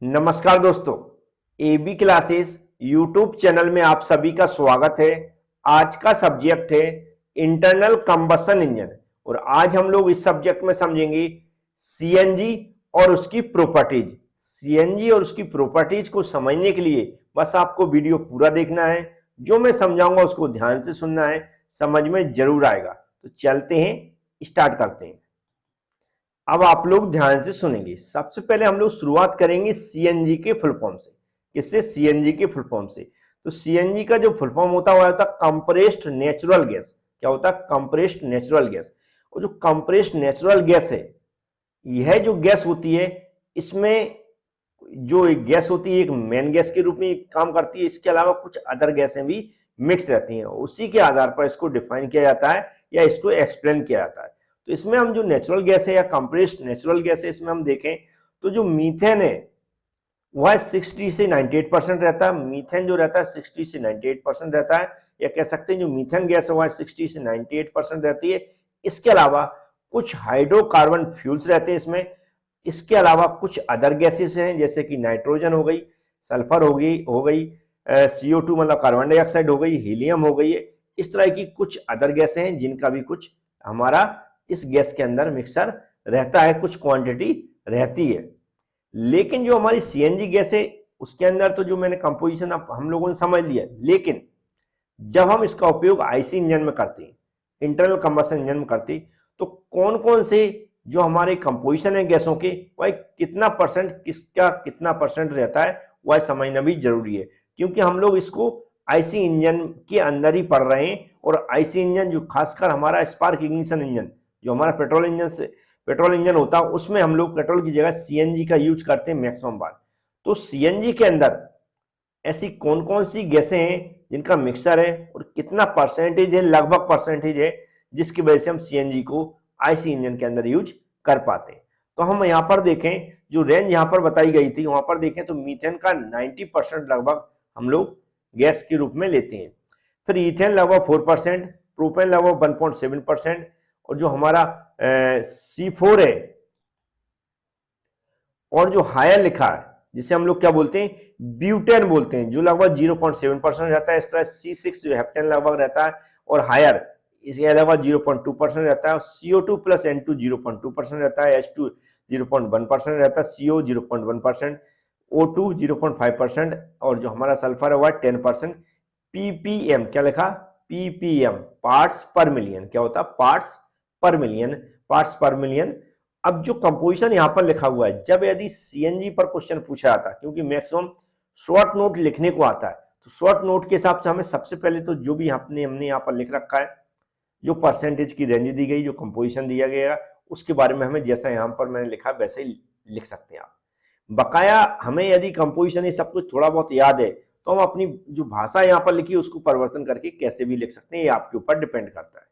नमस्कार दोस्तों, AB classes YouTube channel में आप सभी का स्वागत है। आज का सब्जेक्ट है इंटरनल कंबशन इंजन और आज हम लोग इस सब्जेक्ट में समझेंगे सीएनजी और उसकी प्रॉपर्टीज। सीएनजी और उसकी प्रॉपर्टीज को समझने के लिए बस आपको वीडियो पूरा देखना है। जो मैं समझाऊंगा उसको ध्यान से सुनना है, समझ में जरूर आएगा। तो चलते हैं, स्टार्ट करते हैं। अब आप लोग ध्यान से सुनेंगे। सबसे पहले हम लोग शुरुआत करेंगे सीएनजी के फुल फॉर्म से। किससे? सीएनजी के फुल फॉर्म से। तो सीएनजी का जो फुल फॉर्म होता है कंप्रेस्ड नेचुरल गैस। क्या होता है? Compressed natural gas. और जो कंप्रेस्ड नेचुरल गैस है, यह जो गैस होती है, इसमें जो एक गैस होती है एक मेन गैस के रूप में काम करती है। इसके अलावा कुछ अदर गैसें भी मिक्स रहती हैं। उसी के आधार पर इसको डिफाइन किया जाता है या इसको एक्सप्लेन किया जाता है। तो इसमें हम जो नेचुरल गैस है या कंप्रेस्ड नेचुरल गैस है, इसमें हम देखें तो जो मीथेन है वह 60 से 98% रहता है। मीथेन जो रहता है 60 से 98% रहता है, या कह सकते हैं जो मीथेन गैस है वह 60 से 98% रहती है। इसके अलावा कुछ हाइड्रोकार्बन फ्यूल्स रहते हैं इसमें। इसके अलावा कुछ अदर गैसेस हैं, जैसे कि नाइट्रोजन हो गई, सल्फर हो गई CO2 मतलब कार्बन डाइऑक्साइड हो गई, हीलियम हो गई। इस तरह की कुछ अदर गैसें हैं जिनका भी कुछ हमारा इस गैस के अंदर मिक्सर रहता है, कुछ क्वांटिटी रहती है। लेकिन जो हमारी सीएनजी गैस है उसके अंदर तो जो मैंने कंपोजिशन हम लोगों ने समझ लिया, लेकिन जब हम इसका उपयोग आईसी इंजन में करते हैं, इंटरनल कंबशन इंजन में करते हैं, तो कौन कौन से जो हमारे कंपोजिशन है गैसों के, वह कितना परसेंट किसका कितना परसेंट रहता है, वह समझना भी जरूरी है। क्योंकि हम लोग इसको आईसी इंजन के अंदर ही पढ़ रहे हैं। और आईसी इंजन जो खासकर हमारा स्पार्क इग्निशन इंजन, जो हमारा पेट्रोल इंजन होता है, उसमें हम लोग पेट्रोल की जगह सीएनजी का यूज करते हैं मैक्सिमम बार। तो सीएनजी के अंदर ऐसी कौन कौन सी गैसें हैं जिनका मिक्सर है और कितना परसेंटेज है, लगभग परसेंटेज है, जिसकी वजह से हम सीएनजी को आईसी इंजन के अंदर यूज कर पाते हैं। तो हम यहाँ पर देखें, जो रेंज यहाँ पर बताई गई थी वहां पर देखें तो मीथेन का 90% लगभग हम लोग गैस के रूप में लेते हैं। फिर इथेन लगभग 4%, प्रोपेन लगभग 1.7%, और जो हमारा C4 है और जो हायर लिखा है जिसे हम लोग क्या बोलते हैं, ब्यूटेन बोलते हैं, जो लगभग 0.7% रहता है। इस तरह C6 जो हेप्टेन लगभग रहता है, और हायर इसके अलावा 0.2% रहता है। CO2 प्लस N2 0.2% रहता है, H2 0.1% रहता है, CO 0.1%, O2 0.5%, और जो हमारा सल्फर है वह 10%। ppm क्या लिखा? ppm पार्ट्स पर मिलियन। क्या होता है? पार्ट्स पर मिलियन, पार्ट्स पर मिलियन। अब जो कंपोजिशन यहाँ पर लिखा हुआ है, जब यदि सीएनजी पर क्वेश्चन पूछा जाता है, क्योंकि मैक्सिमम शॉर्ट नोट लिखने को आता है, तो शॉर्ट नोट के हिसाब से हमें सबसे पहले तो जो भी हमने यहाँ पर लिख रखा है, जो परसेंटेज की रेंज दी गई, जो कंपोजिशन दिया गया, उसके बारे में हमें जैसा यहाँ पर मैंने लिखा वैसे ही लिख सकते हैं आप। बकाया हमें यदि कंपोजिशन ये सब कुछ थोड़ा बहुत याद है, तो हम अपनी जो भाषा यहाँ पर लिखी उसको परिवर्तन करके कैसे भी लिख सकते हैं, ये आपके ऊपर डिपेंड करता है।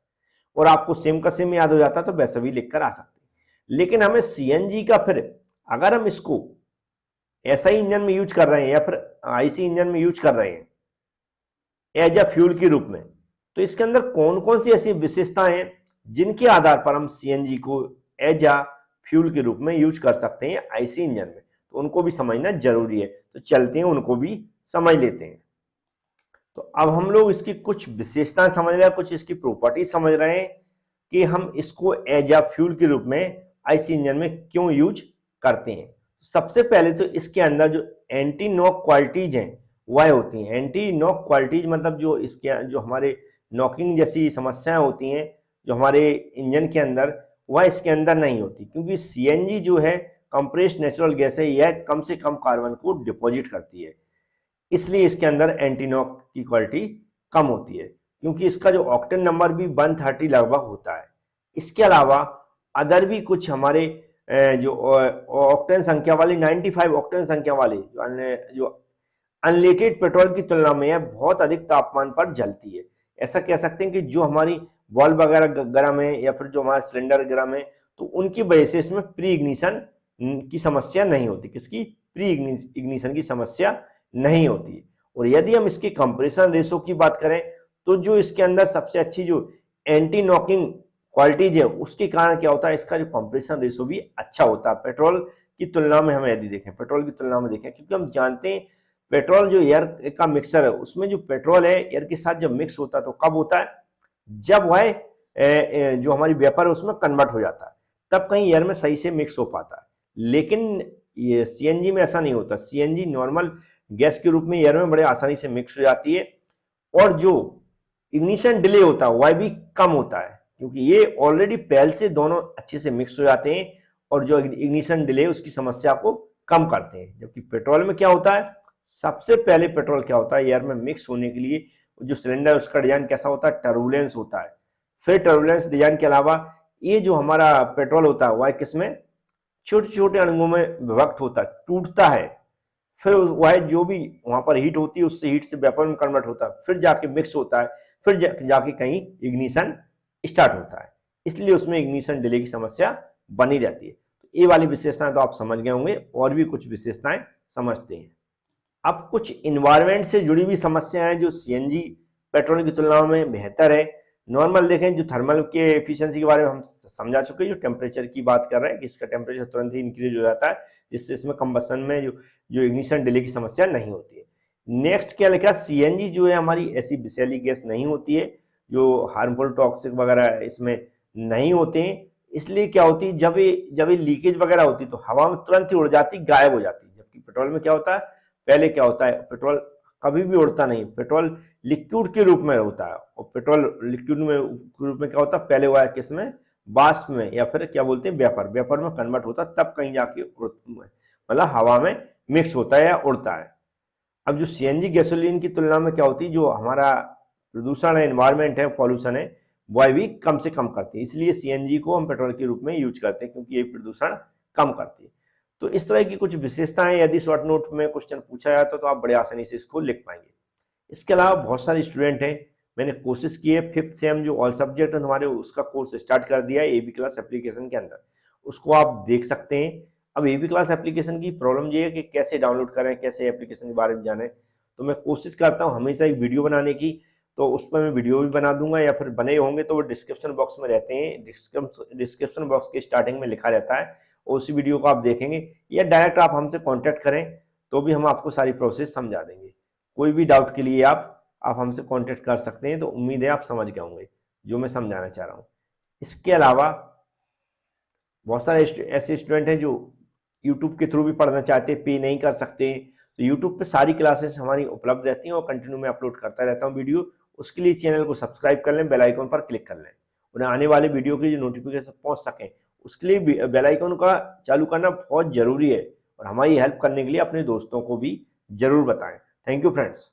और आपको सेम का सेम याद हो जाता है तो वैसे भी लिखकर आ सकते हैं। लेकिन हमें सीएनजी का, फिर अगर हम इसको एसआई इंजन में यूज कर रहे हैं या फिर आईसी इंजन में यूज कर रहे हैं एज अ फ्यूल के रूप में, तो इसके अंदर कौन कौन सी ऐसी विशेषताएं हैं जिनके आधार पर हम सीएनजी को एज अ फ्यूल के रूप में यूज कर सकते हैं आईसी इंजन में, तो उनको भी समझना जरूरी है। तो चलते हैं उनको भी समझ लेते हैं। तो अब हम लोग इसकी कुछ विशेषताएं समझ रहे हैं, कुछ इसकी प्रॉपर्टी समझ रहे हैं कि हम इसको एज अ फ्यूल के रूप में आईसी इंजन में क्यों यूज करते हैं। सबसे पहले तो इसके अंदर जो एंटी नॉक क्वालिटीज हैं वह होती हैं। एंटी नॉक क्वालिटीज मतलब जो इसके जो हमारे नॉकिंग जैसी समस्याएं होती हैं जो हमारे इंजन के अंदर, वह इसके अंदर नहीं होती, क्योंकि सीएनजी जो है कंप्रेस्ड नेचुरल गैस है, यह कम से कम कार्बन को डिपॉजिट करती है, इसलिए इसके अंदर एंटी नॉक की क्वालिटी कम होती है, क्योंकि इसका जो ऑक्टेन नंबर भी 130 लगभग होता है। इसके अलावा अदर भी कुछ हमारे जो ऑक्टेन संख्या वाली 95 ऑक्टेन संख्या वाली जो अनलेटेड पेट्रोल की तुलना में बहुत अधिक तापमान पर जलती है। ऐसा कह सकते हैं कि जो हमारी बॉल्ब वगैरह गर्म है या फिर जो हमारा सिलेंडर गर्म है, तो उनकी वजह से इसमें प्री इग्निशन की समस्या नहीं होती। किसकी? प्री इग्निशन की समस्या नहीं होती। और यदि हम इसके कंप्रेशन रेशो की बात करें, तो जो इसके अंदर सबसे अच्छी जो एंटी नॉकिंग क्वालिटीज है उसके कारण क्या होता है, इसका जो कंप्रेशन रेशो भी अच्छा होता है। पेट्रोल की तुलना में हम यदि देखें, पेट्रोल की तुलना में देखें, क्योंकि हम जानते हैं पेट्रोल जो एयर का मिक्सर है उसमें जो पेट्रोल है एयर के साथ जब मिक्स होता है तो कब होता है, जब वह जो हमारी वेपर है उसमें कन्वर्ट हो जाता है, तब कहीं एयर में सही से मिक्स हो पाता है। लेकिन ये सीएनजी में ऐसा नहीं होता। सीएनजी नॉर्मल गैस के रूप में एयर में बड़े आसानी से मिक्स हो जाती है, और जो इग्निशन डिले होता है वह भी कम होता है, क्योंकि ये ऑलरेडी पहले से दोनों अच्छे से मिक्स हो जाते हैं और जो इग्निशन डिले उसकी समस्या को कम करते हैं। जबकि पेट्रोल में क्या होता है, सबसे पहले पेट्रोल क्या होता है, एयर में मिक्स होने के लिए जो सिलेंडर उसका डिजाइन कैसा होता है, टर्बुलेंस होता है। फिर टर्बुलेंस डिजाइन के अलावा ये जो हमारा पेट्रोल होता है वह किसमें छोटे छोटे अणुओं में विभक्त होता है, टूटता है, फिर वह जो भी वहां पर हीट होती है उससे हीट से वेपर में कन्वर्ट होता है, फिर जाके मिक्स होता है, फिर जाके कहीं इग्निशन स्टार्ट होता है। इसलिए उसमें इग्निशन डिले की समस्या बनी रहती है। तो ये वाली विशेषताएं तो आप समझ गए होंगे, और भी कुछ विशेषताएं समझते हैं। अब कुछ इन्वायरमेंट से जुड़ी हुई समस्याएं जो सीएनजी पेट्रोल की तुलना में बेहतर है। नॉर्मल देखें, जो थर्मल के एफिशिएंसी के बारे में हम समझा चुके हैं, जो टेम्परेचर की बात कर रहे हैं कि इसका टेम्परेचर तुरंत ही इंक्रीज हो जाता है, जिससे इसमें कंबसन में जो इग्निशन डिले की समस्या नहीं होती है। नेक्स्ट क्या लिखा, सीएनजी जो है हमारी ऐसी विषैली गैस नहीं होती है, जो हार्मफुल टॉक्सिक वगैरह इसमें नहीं होते हैं। इसलिए क्या होती है, जब ये लीकेज वगैरह होती है तो हवा में तुरंत ही उड़ जाती, गायब हो जाती है। जबकि पेट्रोल में क्या होता है, पहले क्या होता है, पेट्रोल कभी भी उड़ता नहीं, पेट्रोल लिक्विड के रूप में होता है, और पेट्रोल लिक्विड में रूप में क्या होता है, पहले हुआ है किसमें, वाष्प में, या फिर क्या बोलते हैं वेपर में कन्वर्ट होता है, तब कहीं जाके मतलब हवा में मिक्स होता है या उड़ता है। अब जो सीएनजी गैसोलीन की तुलना में क्या होती है, जो हमारा प्रदूषण है, एनवायरमेंट है, पॉल्यूशन है, वह भी कम से कम करती है। इसलिए सीएनजी को हम पेट्रोल के रूप में यूज करते हैं, क्योंकि ये प्रदूषण कम करती है। तो इस तरह की कुछ विशेषताएं यदि शॉर्ट नोट में क्वेश्चन पूछा जाता तो आप बड़े आसानी से इसको लिख पाएंगे। इसके अलावा बहुत सारे स्टूडेंट हैं, मैंने कोशिश की है 5th सेम जो ऑल सब्जेक्ट है हमारे उसका कोर्स स्टार्ट कर दिया है एबी क्लास एप्लीकेशन के अंदर, उसको आप देख सकते हैं। अब एबी क्लास एप्लीकेशन की प्रॉब्लम ये है कि कैसे डाउनलोड करें, कैसे एप्लीकेशन के बारे में जानें। तो मैं कोशिश करता हूँ हमेशा एक वीडियो बनाने की, तो उस पर मैं वीडियो भी बना दूंगा, या फिर बने होंगे तो वो डिस्क्रिप्शन बॉक्स में रहते हैं, डिस्क्रिप्शन बॉक्स के स्टार्टिंग में लिखा रहता है, और उसी वीडियो को आप देखेंगे, या डायरेक्ट आप हमसे कांटेक्ट करें तो भी हम आपको सारी प्रोसेस समझा देंगे। कोई भी डाउट के लिए आप हमसे कांटेक्ट कर सकते हैं। तो उम्मीद है आप समझ गए होंगे जो मैं समझाना चाह रहा हूँ। इसके अलावा बहुत सारे ऐसे स्टूडेंट हैं जो यूट्यूब के थ्रू भी पढ़ना चाहते हैं, पे नहीं कर सकते, तो यूट्यूब पे सारी क्लासेस हमारी उपलब्ध रहती हैं और कंटिन्यू में अपलोड करता रहता हूँ वीडियो। उसके लिए चैनल को सब्सक्राइब कर लें, बेल आइकन पर क्लिक कर लें, उन्हें आने वाले वीडियो की जो नोटिफिकेशन पहुंच सकें, उसके लिए बेल आइकन का चालू करना बहुत जरूरी है। और हमारी हेल्प करने के लिए अपने दोस्तों को भी जरूर बताएं। Thank you friends.